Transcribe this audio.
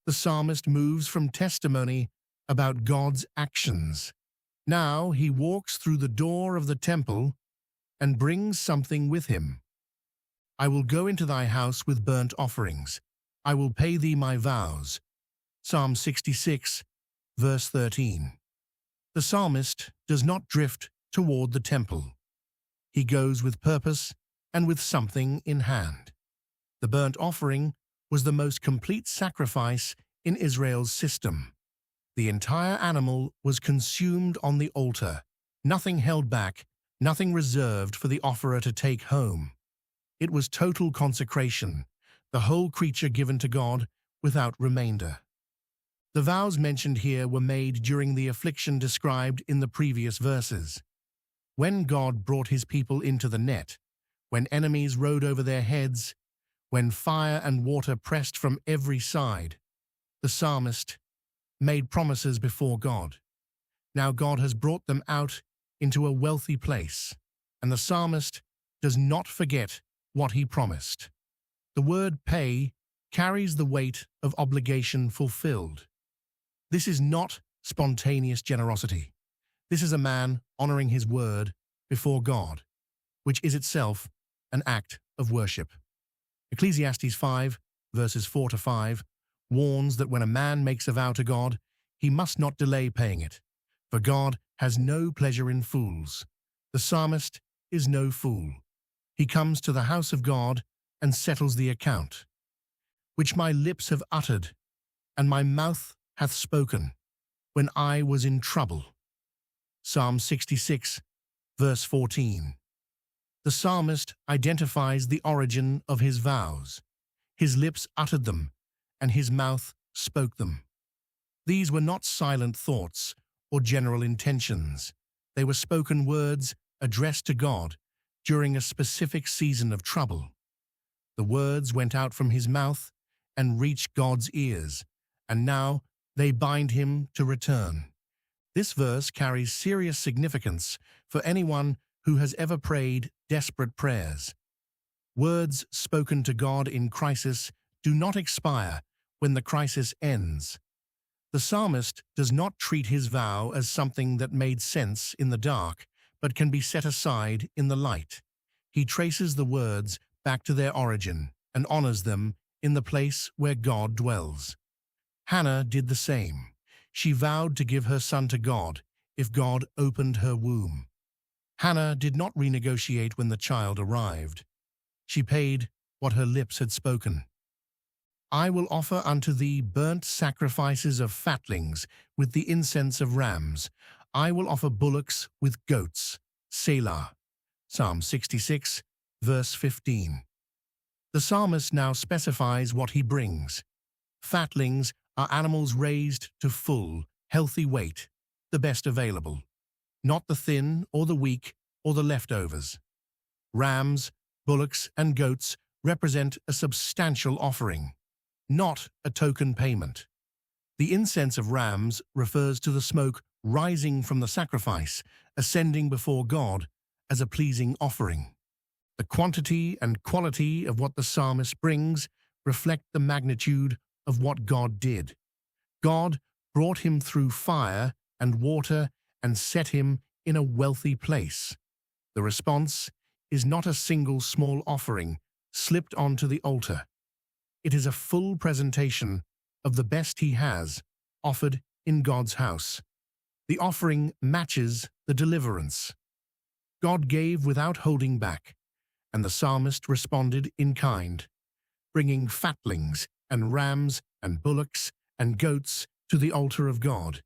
the psalmist moves from testimony about God's actions. Now he walks through the door of the temple and brings something with him. I will go into thy house with burnt offerings. I will pay thee my vows. Psalm 66, verse 13. The psalmist does not drift toward the temple. He goes with purpose and with something in hand. The burnt offering was the most complete sacrifice in Israel's system. The entire animal was consumed on the altar, nothing held back, nothing reserved for the offerer to take home. It was total consecration, the whole creature given to God without remainder. The vows mentioned here were made during the affliction described in the previous verses. When God brought his people into the net, when enemies rode over their heads, when fire and water pressed from every side, the psalmist made promises before God. Now God has brought them out into a wealthy place, and the psalmist does not forget what he promised. The word pay carries the weight of obligation fulfilled. This is not spontaneous generosity. This is a man honoring his word before God, which is itself an act of worship. Ecclesiastes 5, verses 4 to 5, warns that when a man makes a vow to God, he must not delay paying it, for God has no pleasure in fools. The psalmist is no fool. He comes to the house of God and settles the account, which my lips have uttered, and my mouth hath spoken, when I was in trouble. Psalm 66, verse 14. The psalmist identifies the origin of his vows. His lips uttered them, and his mouth spoke them. These were not silent thoughts or general intentions. They were spoken words addressed to God during a specific season of trouble. The words went out from his mouth and reached God's ears, and now they bind him to return. This verse carries serious significance for anyone who has ever prayed desperate prayers. Words spoken to God in crisis do not expire when the crisis ends. The psalmist does not treat his vow as something that made sense in the dark, but can be set aside in the light. He traces the words back to their origin and honors them in the place where God dwells. Hannah did the same. She vowed to give her son to God if God opened her womb. Hannah did not renegotiate when the child arrived. She paid what her lips had spoken. I will offer unto thee burnt sacrifices of fatlings with the incense of rams. I will offer bullocks with goats. Selah. Psalm 66, verse 15. The psalmist now specifies what he brings. Fatlings are animals raised to full, healthy weight, the best available, not the thin or the weak or the leftovers. Rams, bullocks, and goats represent a substantial offering, not a token payment. The incense of rams refers to the smoke rising from the sacrifice, ascending before God as a pleasing offering. The quantity and quality of what the psalmist brings reflect the magnitude of what God did. God brought him through fire and water and set him in a wealthy place. The response is not a single small offering slipped onto the altar. It is a full presentation of the best he has, offered in God's house. The offering matches the deliverance. God gave without holding back, and the psalmist responded in kind, bringing fatlings and rams and bullocks and goats to the altar of God.